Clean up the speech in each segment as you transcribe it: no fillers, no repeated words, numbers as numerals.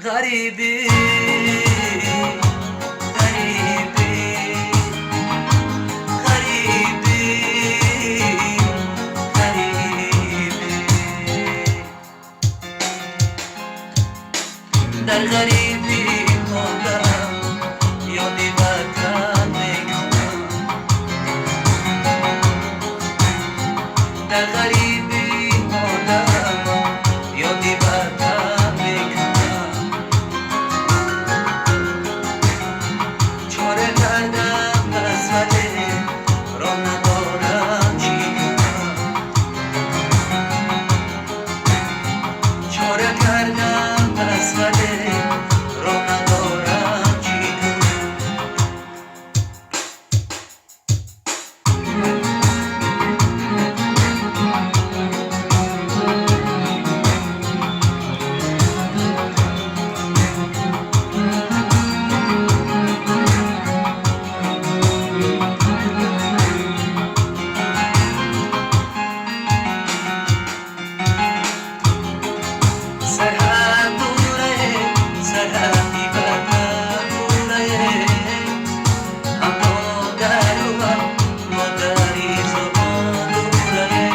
غریبی غریبی غریبی غریبی در غریبی ماندم یادی وطن میکنم در غریبی ماندم یادی وطن میکنم چاره کردم مسئله را ندارم چی کنم چاره کردم مسئله را ندارم چی کنم سرحد دوره سرحدی وطن دوره اما در و مادری زبان دوره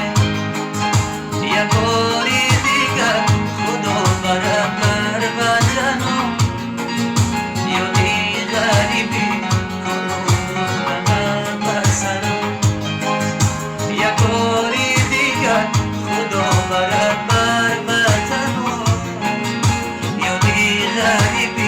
یک باری دیگر خدا برم بر وطنم یادی غریبی کنم بر سرم یک باری دیگر خدا برم بر وطنم یادی غریبی